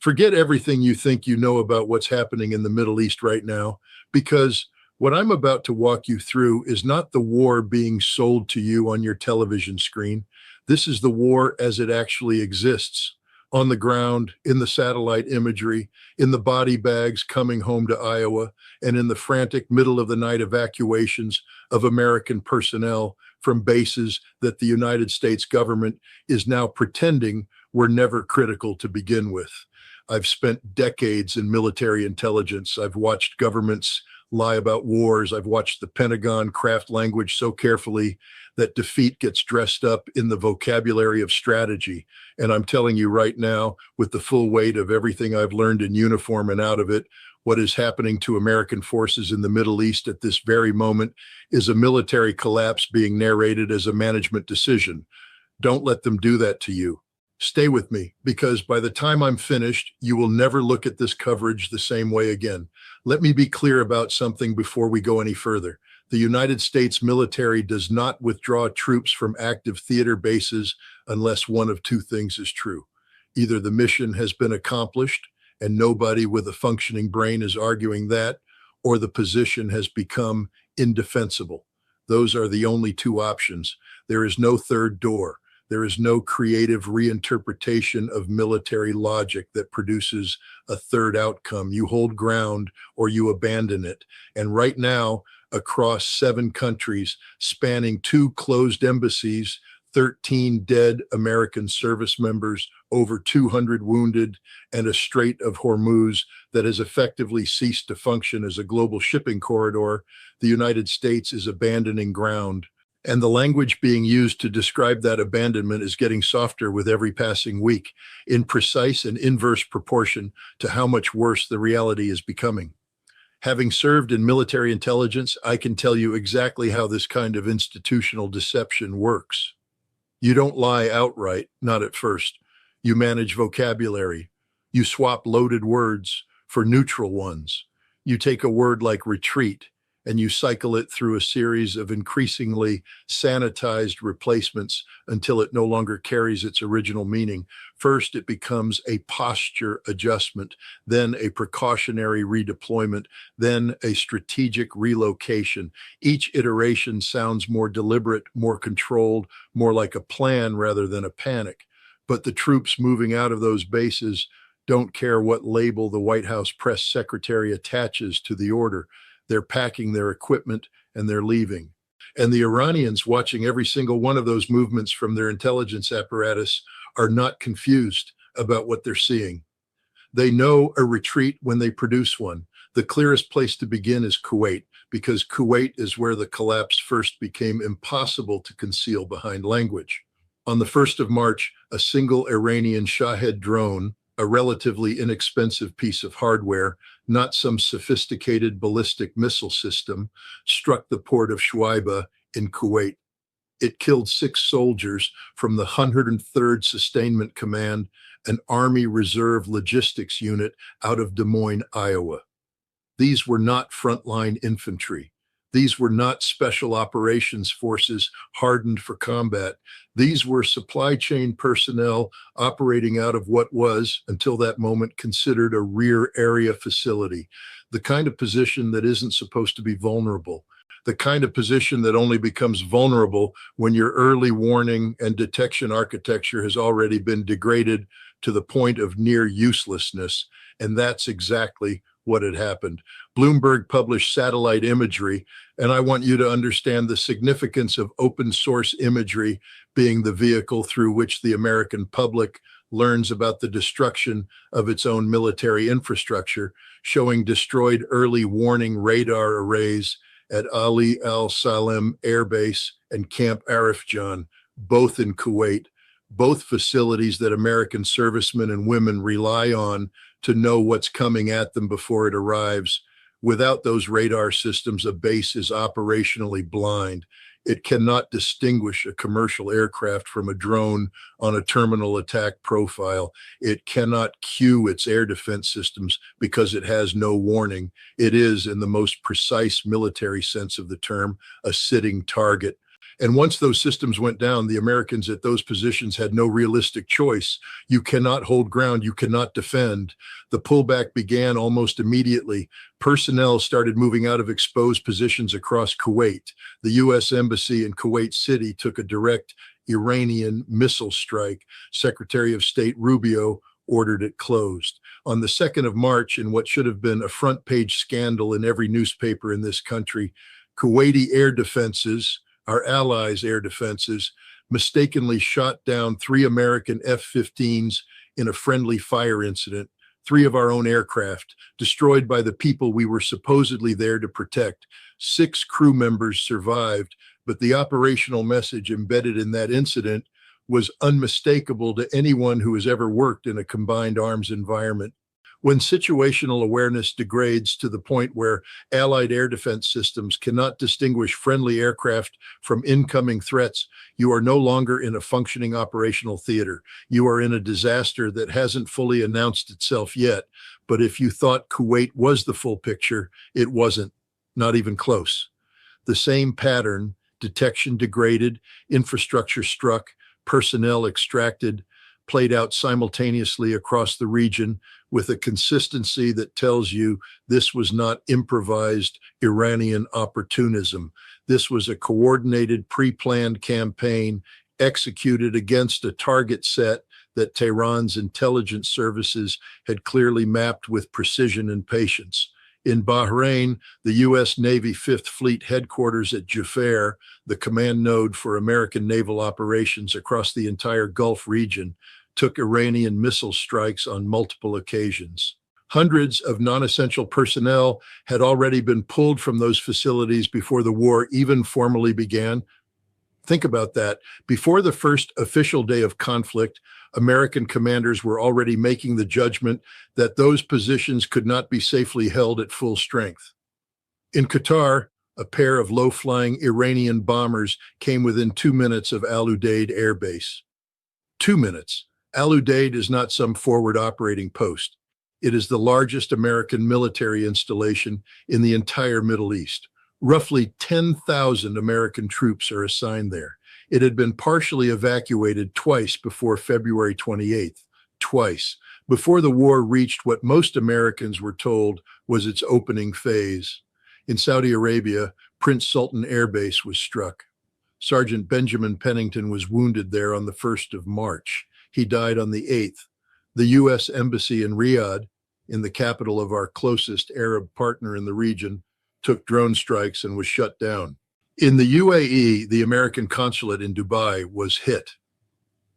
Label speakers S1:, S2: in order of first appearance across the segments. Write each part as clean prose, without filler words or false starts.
S1: Forget everything you think you know about what's happening in the Middle East right now, because what I'm about to walk you through is not the war being sold to you on your television screen. This is the war as it actually exists on the ground, in the satellite imagery, in the body bags coming home to Iowa, and in the frantic middle of the night evacuations of American personnel from bases that the United States government is now pretending were never critical to begin with. I've spent decades in military intelligence. I've watched governments lie about wars. I've watched the Pentagon craft language so carefully that defeat gets dressed up in the vocabulary of strategy. And I'm telling you right now, with the full weight of everything I've learned in uniform and out of it, what is happening to American forces in the Middle East at this very moment is a military collapse being narrated as a management decision. Don't let them do that to you. Stay with me, because by the time I'm finished, you will never look at this coverage the same way again. Let me be clear about something before we go any further. The United States military does not withdraw troops from active theater bases unless one of two things is true. Either the mission has been accomplished, and nobody with a functioning brain is arguing that, or the position has become indefensible. Those are the only two options. There is no third door. There is no creative reinterpretation of military logic that produces a third outcome. You hold ground or you abandon it. And right now, across 7 countries, spanning 2 closed embassies, 13 dead American service members, over 200 wounded, and a Strait of Hormuz that has effectively ceased to function as a global shipping corridor, the United States is abandoning ground. And the language being used to describe that abandonment is getting softer with every passing week, in precise and inverse proportion to how much worse the reality is becoming. Having served in military intelligence, I can tell you exactly how this kind of institutional deception works. You don't lie outright, not at first. You manage vocabulary. You swap loaded words for neutral ones. You take a word like retreat, and you cycle it through a series of increasingly sanitized replacements until it no longer carries its original meaning. First, it becomes a posture adjustment, then a precautionary redeployment, then a strategic relocation. Each iteration sounds more deliberate, more controlled, more like a plan rather than a panic. But the troops moving out of those bases don't care what label the White House press secretary attaches to the order. They're packing their equipment and they're leaving. And the Iranians, watching every single one of those movements from their intelligence apparatus, are not confused about what they're seeing. They know a retreat when they produce one. The clearest place to begin is Kuwait, because Kuwait is where the collapse first became impossible to conceal behind language. On the 1st of March, a single Iranian Shahed drone, a relatively inexpensive piece of hardware, not some sophisticated ballistic missile system, struck the port of Shuaiba in Kuwait. It killed 6 soldiers from the 103rd Sustainment Command, an Army Reserve logistics unit out of Des Moines, Iowa. These were not frontline infantry. These were not special operations forces hardened for combat. These were supply chain personnel operating out of what was, until that moment, considered a rear area facility, the kind of position that isn't supposed to be vulnerable, the kind of position that only becomes vulnerable when your early warning and detection architecture has already been degraded to the point of near uselessness. And that's exactly what had happened. Bloomberg published satellite imagery, and I want you to understand the significance of open source imagery being the vehicle through which the American public learns about the destruction of its own military infrastructure, showing destroyed early warning radar arrays at Ali Al Salem Air Base and Camp Arifjan, both in Kuwait, both facilities that American servicemen and women rely on to know what's coming at them before it arrives. Without those radar systems, a base is operationally blind. It cannot distinguish a commercial aircraft from a drone on a terminal attack profile. It cannot cue its air defense systems because it has no warning. It is, in the most precise military sense of the term, a sitting target. And once those systems went down, the Americans at those positions had no realistic choice. You cannot hold ground. You cannot defend. The pullback began almost immediately. Personnel started moving out of exposed positions across Kuwait. The U.S. Embassy in Kuwait City took a direct Iranian missile strike. Secretary of State Rubio ordered it closed. On the 2nd of March, in what should have been a front page scandal in every newspaper in this country, Kuwaiti air defenses, our allies' air defenses, mistakenly shot down 3 American F-15s in a friendly fire incident, 3 of our own aircraft, destroyed by the people we were supposedly there to protect. 6 crew members survived, but the operational message embedded in that incident was unmistakable to anyone who has ever worked in a combined arms environment. When situational awareness degrades to the point where Allied air defense systems cannot distinguish friendly aircraft from incoming threats, you are no longer in a functioning operational theater. You are in a disaster that hasn't fully announced itself yet. But if you thought Kuwait was the full picture, it wasn't, not even close. The same pattern, detection degraded, infrastructure struck, personnel extracted, played out simultaneously across the region with a consistency that tells you this was not improvised Iranian opportunism. This was a coordinated, pre-planned campaign executed against a target set that Tehran's intelligence services had clearly mapped with precision and patience. In Bahrain, the U.S. Navy Fifth Fleet headquarters at Jufair, the command node for American naval operations across the entire Gulf region, took Iranian missile strikes on multiple occasions. Hundreds of non-essential personnel had already been pulled from those facilities before the war even formally began. Think about that. Before the first official day of conflict, American commanders were already making the judgment that those positions could not be safely held at full strength. In Qatar, a pair of low-flying Iranian bombers came within 2 minutes of Al Udeid Air Base. 2 minutes. Al Udeid is not some forward operating post. It is the largest American military installation in the entire Middle East. Roughly 10,000 American troops are assigned there. It had been partially evacuated twice before February 28th. Twice. Before the war reached what most Americans were told was its opening phase. In Saudi Arabia, Prince Sultan Air Base was struck. Sergeant Benjamin Pennington was wounded there on the 1st of March. He died on the 8th. The U.S. Embassy in Riyadh, in the capital of our closest Arab partner in the region, took drone strikes and was shut down. In the UAE, the American consulate in Dubai was hit.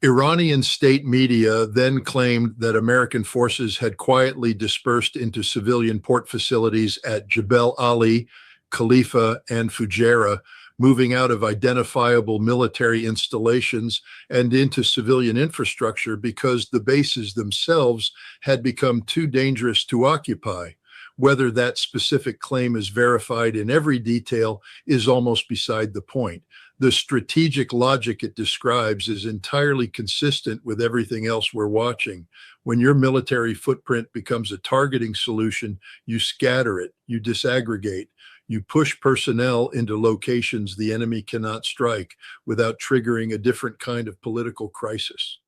S1: Iranian state media then claimed that American forces had quietly dispersed into civilian port facilities at Jebel Ali, Khalifa, and Fujairah, moving out of identifiable military installations and into civilian infrastructure because the bases themselves had become too dangerous to occupy. Whether that specific claim is verified in every detail is almost beside the point. The strategic logic it describes is entirely consistent with everything else we're watching. When your military footprint becomes a targeting solution, you scatter it, you disaggregate, you push personnel into locations the enemy cannot strike without triggering a different kind of political crisis.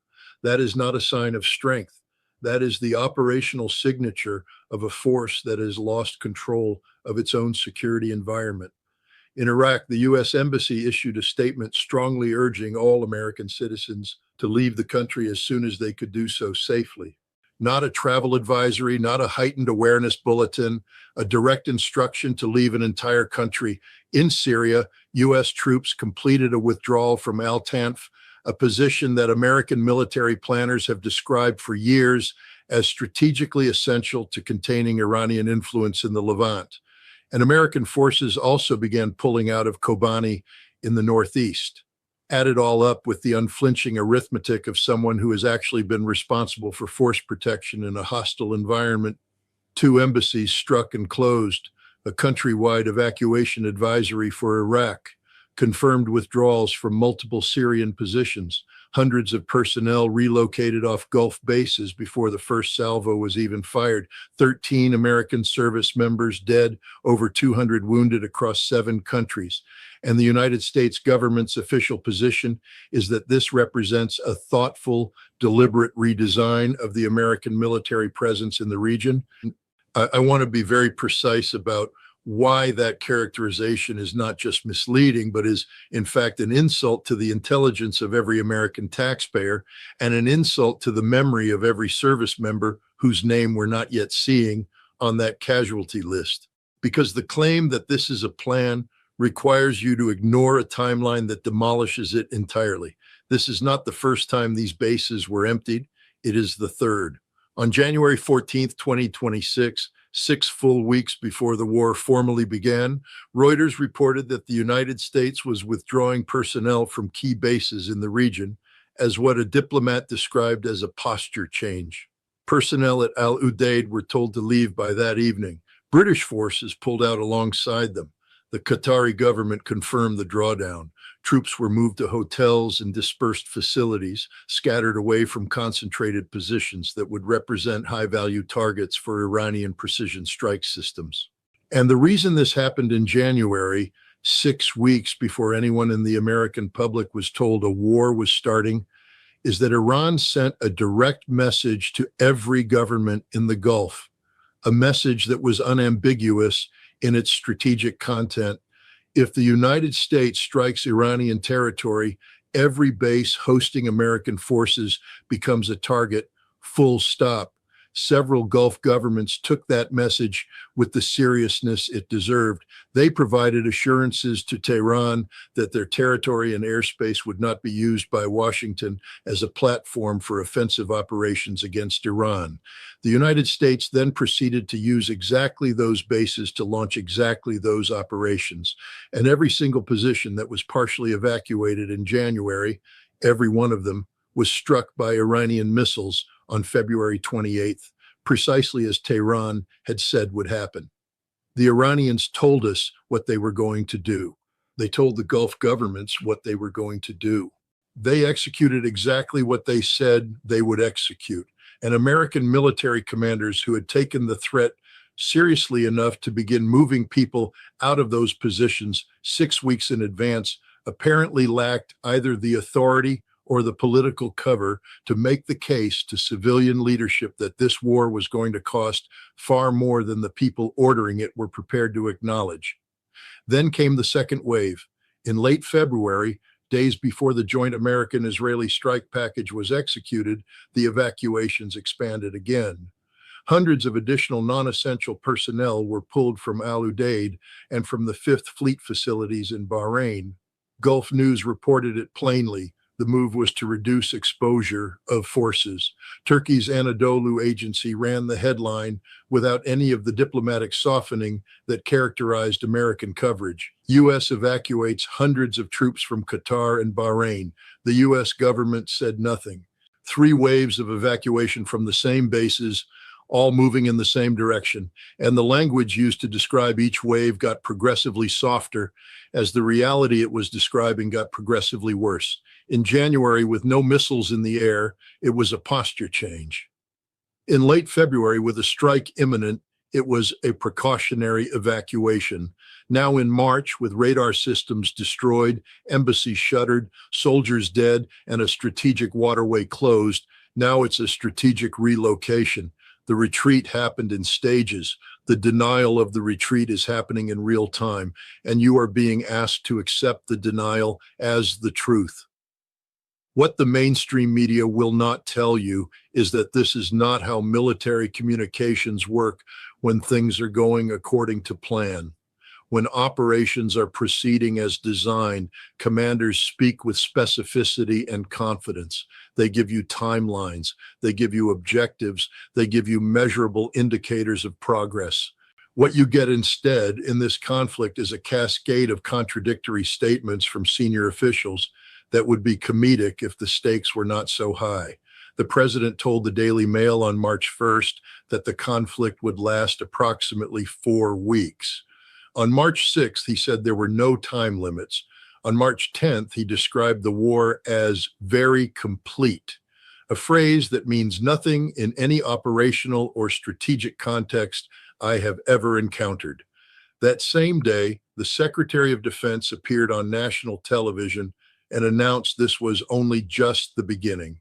S1: That is not a sign of strength. That is the operational signature of a force that has lost control of its own security environment. In Iraq, the U.S. Embassy issued a statement strongly urging all American citizens to leave the country as soon as they could do so safely. Not a travel advisory, not a heightened awareness bulletin, a direct instruction to leave an entire country. In Syria, U.S. troops completed a withdrawal from Al-Tanf, a position that American military planners have described for years as strategically essential to containing Iranian influence in the Levant. And American forces also began pulling out of Kobani in the northeast. Add it all up with the unflinching arithmetic of someone who has actually been responsible for force protection in a hostile environment. 2 embassies struck and closed, a countrywide evacuation advisory for Iraq, confirmed withdrawals from multiple Syrian positions, Hundreds of personnel relocated off Gulf bases before the first salvo was even fired. 13 American service members dead, over 200 wounded across 7 countries. And the United States government's official position is that this represents a thoughtful, deliberate redesign of the American military presence in the region. I want to be very precise about why that characterization is not just misleading, but is in fact an insult to the intelligence of every American taxpayer and an insult to the memory of every service member whose name we're not yet seeing on that casualty list. Because the claim that this is a plan requires you to ignore a timeline that demolishes it entirely. This is not the first time these bases were emptied. It is the third. On January 14th, 2026, 6 full weeks before the war formally began, Reuters reported that the United States was withdrawing personnel from key bases in the region as what a diplomat described as a posture change. Personnel at Al Udeid were told to leave by that evening. British forces pulled out alongside them. The Qatari government confirmed the drawdown. Troops were moved to hotels and dispersed facilities, scattered away from concentrated positions that would represent high-value targets for Iranian precision strike systems. And the reason this happened in January, 6 weeks before anyone in the American public was told a war was starting, is that Iran sent a direct message to every government in the Gulf, a message that was unambiguous in its strategic content. If the United States strikes Iranian territory, every base hosting American forces becomes a target, full stop. Several Gulf governments took that message with the seriousness it deserved. They provided assurances to Tehran that their territory and airspace would not be used by Washington as a platform for offensive operations against Iran. The United States then proceeded to use exactly those bases to launch exactly those operations. And every single position that was partially evacuated in January, every one of them, was struck by Iranian missiles on February 28th, precisely as Tehran had said would happen. The Iranians told us what they were going to do. They told the Gulf governments what they were going to do. They executed exactly what they said they would execute. And American military commanders who had taken the threat seriously enough to begin moving people out of those positions 6 weeks in advance apparently lacked either the authority or the political cover to make the case to civilian leadership that this war was going to cost far more than the people ordering it were prepared to acknowledge. Then came the second wave. In late February, days before the joint American-Israeli strike package was executed, the evacuations expanded again. Hundreds of additional non-essential personnel were pulled from Al Udeid and from the 5th Fleet facilities in Bahrain. Gulf News reported it plainly. The move was to reduce exposure of forces. Turkey's Anadolu agency ran the headline without any of the diplomatic softening that characterized American coverage. U.S. evacuates hundreds of troops from Qatar and Bahrain. The U.S. government said nothing. 3 waves of evacuation from the same bases, all moving in the same direction, and the language used to describe each wave got progressively softer as the reality it was describing got progressively worse. In January, with no missiles in the air, it was a posture change. In late February, with a strike imminent, it was a precautionary evacuation. Now in March, with radar systems destroyed, embassies shuttered, soldiers dead, and a strategic waterway closed, now it's a strategic relocation. The retreat happened in stages. The denial of the retreat is happening in real time, and you are being asked to accept the denial as the truth. What the mainstream media will not tell you is that this is not how military communications work when things are going according to plan. When operations are proceeding as designed, commanders speak with specificity and confidence. They give you timelines, they give you objectives, they give you measurable indicators of progress. What you get instead in this conflict is a cascade of contradictory statements from senior officials that would be comedic if the stakes were not so high. The president told the Daily Mail on March 1st that the conflict would last approximately 4 weeks. On March 6th, he said there were no time limits. On March 10th, he described the war as very complete, a phrase that means nothing in any operational or strategic context I have ever encountered. That same day, the Secretary of Defense appeared on national television and announced this was only just the beginning.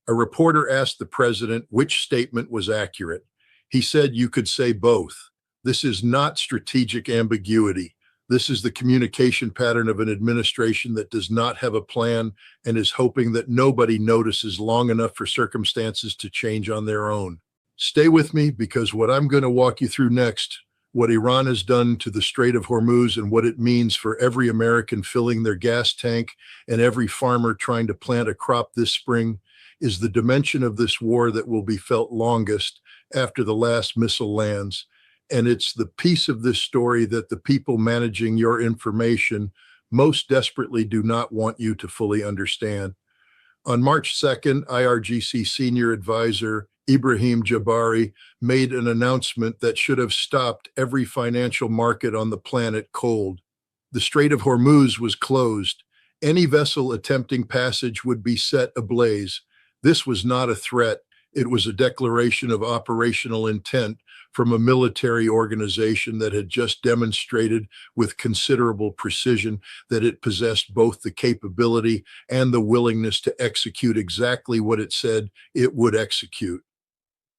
S1: A reporter asked the president which statement was accurate. He said you could say both. This is not strategic ambiguity. This is the communication pattern of an administration that does not have a plan and is hoping that nobody notices long enough for circumstances to change on their own. Stay with me because what I'm going to walk you through next, what Iran has done to the Strait of Hormuz and what it means for every American filling their gas tank and every farmer trying to plant a crop this spring, is the dimension of this war that will be felt longest after the last missile lands. And it's the piece of this story that the people managing your information most desperately do not want you to fully understand. On March 2nd, IRGC senior advisor Ibrahim Jabari made an announcement that should have stopped every financial market on the planet cold. The Strait of Hormuz was closed. Any vessel attempting passage would be set ablaze. This was not a threat. It was a declaration of operational intent from a military organization that had just demonstrated with considerable precision that it possessed both the capability and the willingness to execute exactly what it said it would execute.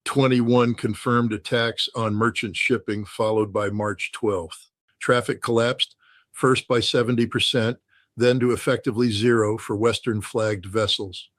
S1: 21 confirmed attacks on merchant shipping, followed by March 12th. Traffic collapsed, first by 70%, then to effectively zero for Western-flagged vessels.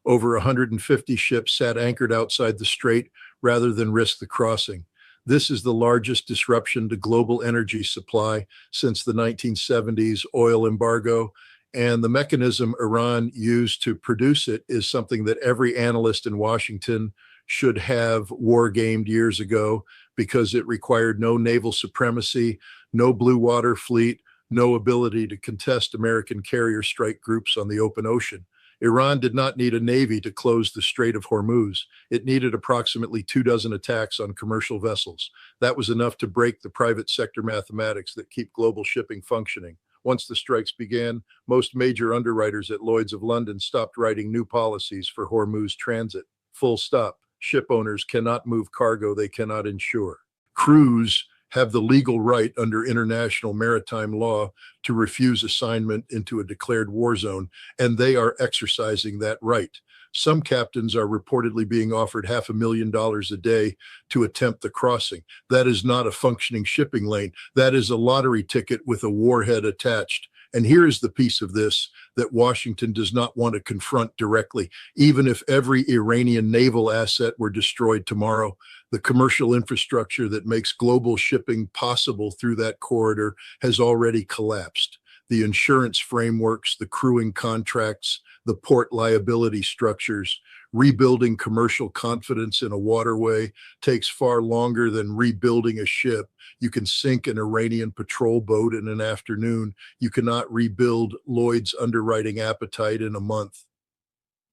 S1: Over 150 ships sat anchored outside the strait rather than risk the crossing. This is the largest disruption to global energy supply since the 1970s oil embargo, and the mechanism Iran used to produce it is something that every analyst in Washington should have war-gamed years ago because it required no naval supremacy, no blue water fleet, no ability to contest American carrier strike groups on the open ocean. Iran did not need a navy to close the Strait of Hormuz. It needed approximately 24 attacks on commercial vessels. That was enough to break the private sector mathematics that keep global shipping functioning. Once the strikes began, most major underwriters at Lloyd's of London stopped writing new policies for Hormuz transit. Full stop. Ship owners cannot move cargo they cannot insure. Crews have the legal right under international maritime law to refuse assignment into a declared war zone, and they are exercising that right. Some captains are reportedly being offered $500,000 a day to attempt the crossing. That is not a functioning shipping lane. That is a lottery ticket with a warhead attached. And here is the piece of this that Washington does not want to confront directly. Even if every Iranian naval asset were destroyed tomorrow, the commercial infrastructure that makes global shipping possible through that corridor has already collapsed. The insurance frameworks, the crewing contracts, the port liability structures. Rebuilding commercial confidence in a waterway takes far longer than rebuilding a ship. You can sink an Iranian patrol boat in an afternoon. You cannot rebuild Lloyd's underwriting appetite in a month.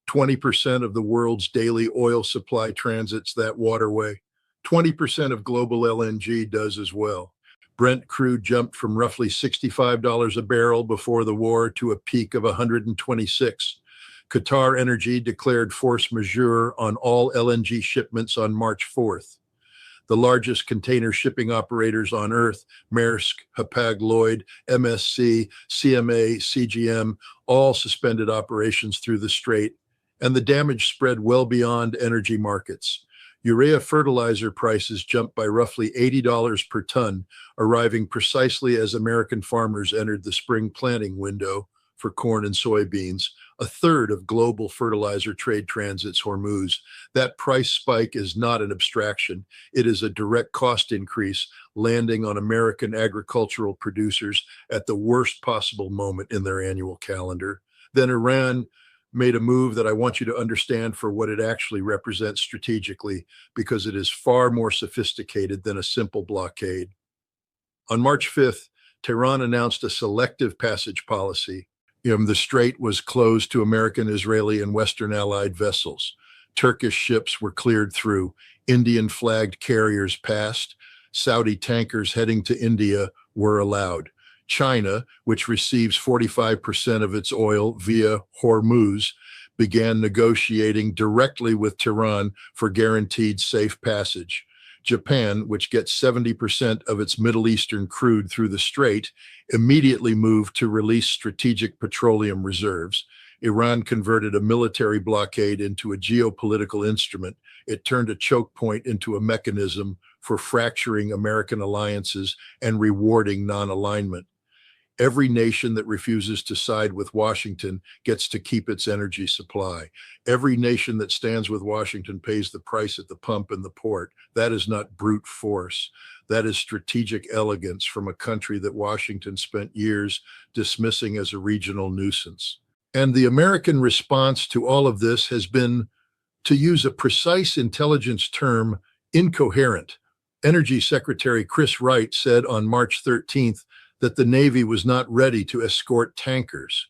S1: 20% of the world's daily oil supply transits that waterway. 20% of global LNG does as well. Brent crude jumped from roughly $65 a barrel before the war to a peak of 126. Qatar Energy declared force majeure on all LNG shipments on March 4th. The largest container shipping operators on Earth, Maersk, Hapag-Lloyd, MSC, CMA, CGM, all suspended operations through the strait, and the damage spread well beyond energy markets. Urea fertilizer prices jumped by roughly $80 per ton, arriving precisely as American farmers entered the spring planting window for corn and soybeans. A third of global fertilizer trade transits Hormuz. That price spike is not an abstraction. It is a direct cost increase landing on American agricultural producers at the worst possible moment in their annual calendar. Then Iran made a move that I want you to understand for what it actually represents strategically, because it is far more sophisticated than a simple blockade. On March 5th, Tehran announced a selective passage policy. The strait was closed to American, Israeli, and Western allied vessels. Turkish ships were cleared through. Indian-flagged carriers passed. Saudi tankers heading to India were allowed. China, which receives 45% of its oil via Hormuz, began negotiating directly with Tehran for guaranteed safe passage. Japan, which gets 70% of its Middle Eastern crude through the strait, immediately moved to release strategic petroleum reserves. Iran converted a military blockade into a geopolitical instrument. It turned a choke point into a mechanism for fracturing American alliances and rewarding non-alignment. Every nation that refuses to side with Washington gets to keep its energy supply. Every nation that stands with Washington pays the price at the pump and the port. That is not brute force. That is strategic elegance from a country that Washington spent years dismissing as a regional nuisance. And the American response to all of this has been, to use a precise intelligence term, incoherent. Energy Secretary Chris Wright said on March 13th that the Navy was not ready to escort tankers.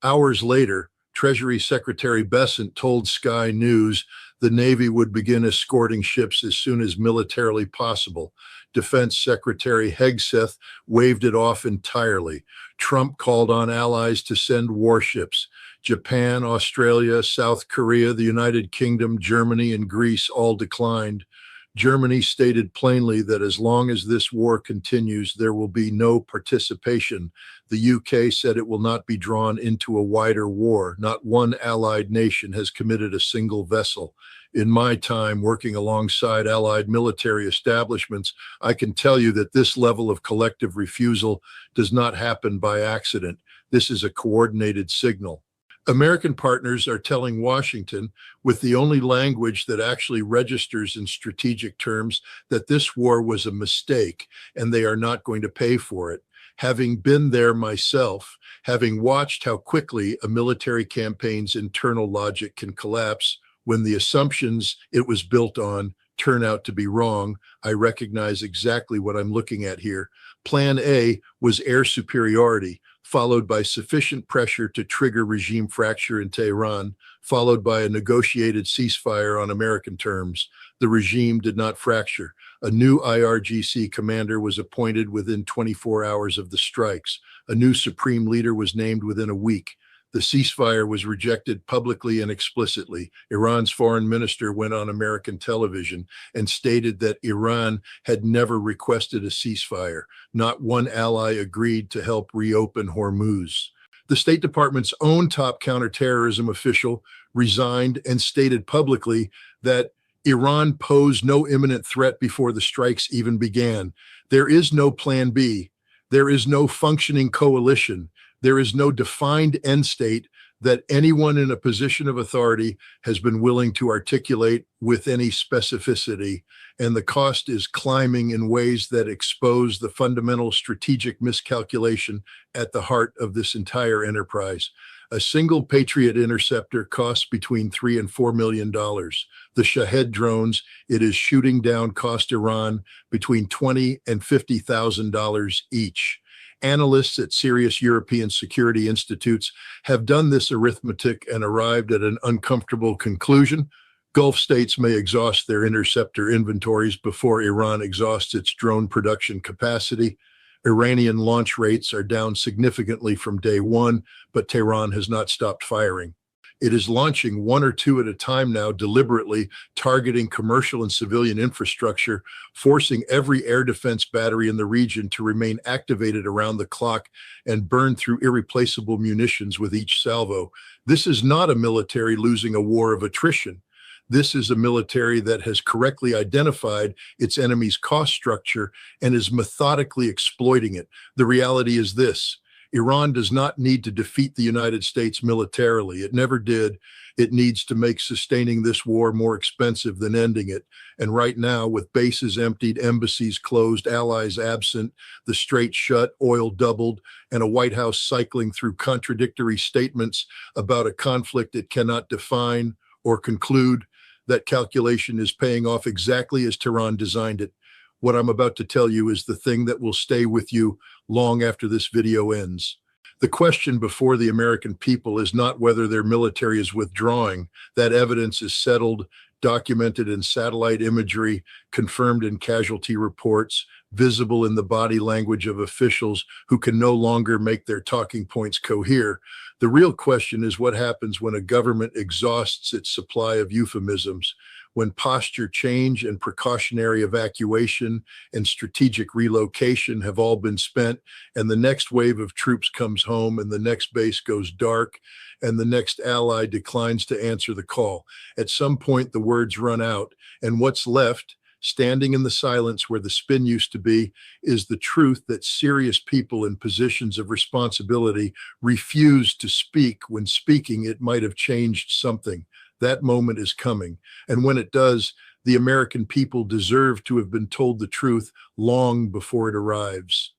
S1: Hours later, Treasury Secretary Bessent told Sky News the Navy would begin escorting ships as soon as militarily possible. Defense Secretary Hegseth waved it off entirely. Trump called on allies to send warships. Japan, Australia, South Korea, the United Kingdom, Germany, and Greece all declined. Germany stated plainly that as long as this war continues, there will be no participation. The UK said it will not be drawn into a wider war. Not one allied nation has committed a single vessel. In my time working alongside allied military establishments, I can tell you that this level of collective refusal does not happen by accident. This is a coordinated signal. American partners are telling Washington, with the only language that actually registers in strategic terms, that this war was a mistake and they are not going to pay for it. Having been there myself, having watched how quickly a military campaign's internal logic can collapse when the assumptions it was built on turn out to be wrong, I recognize exactly what I'm looking at here. Plan A was air superiority, followed by sufficient pressure to trigger regime fracture in Tehran, followed by a negotiated ceasefire on American terms. The regime did not fracture. A new IRGC commander was appointed within 24 hours of the strikes. A new supreme leader was named within a week. The ceasefire was rejected publicly and explicitly. Iran's foreign minister went on American television and stated that Iran had never requested a ceasefire. Not one ally agreed to help reopen Hormuz. The State Department's own top counterterrorism official resigned and stated publicly that Iran posed no imminent threat before the strikes even began. There is no plan B. There is no functioning coalition. There is no defined end state that anyone in a position of authority has been willing to articulate with any specificity, and the cost is climbing in ways that expose the fundamental strategic miscalculation at the heart of this entire enterprise. A single Patriot interceptor costs between $3 and $4 million. The Shahed drones it is shooting down cost Iran between $20 and $50,000 each. Analysts at serious European security institutes have done this arithmetic and arrived at an uncomfortable conclusion. Gulf states may exhaust their interceptor inventories before Iran exhausts its drone production capacity. Iranian launch rates are down significantly from day one, but Tehran has not stopped firing. It is launching one or two at a time now, deliberately targeting commercial and civilian infrastructure, forcing every air defense battery in the region to remain activated around the clock and burn through irreplaceable munitions with each salvo. This is not a military losing a war of attrition. This is a military that has correctly identified its enemy's cost structure and is methodically exploiting it. The reality is this: Iran does not need to defeat the United States militarily. It never did. It needs to make sustaining this war more expensive than ending it. And right now, with bases emptied, embassies closed, allies absent, the strait shut, oil doubled, and a White House cycling through contradictory statements about a conflict it cannot define or conclude, that calculation is paying off exactly as Tehran designed it. What I'm about to tell you is the thing that will stay with you long after this video ends. The question before the American people is not whether their military is withdrawing. That evidence is settled, documented in satellite imagery, confirmed in casualty reports, visible in the body language of officials who can no longer make their talking points cohere. The real question is what happens when a government exhausts its supply of euphemisms, when posture change and precautionary evacuation and strategic relocation have all been spent, and the next wave of troops comes home, and the next base goes dark, and the next ally declines to answer the call. At some point, the words run out, and what's left, standing in the silence where the spin used to be, is the truth that serious people in positions of responsibility refuse to speak when speaking it might have changed something. That moment is coming. And when it does, the American people deserve to have been told the truth long before it arrives.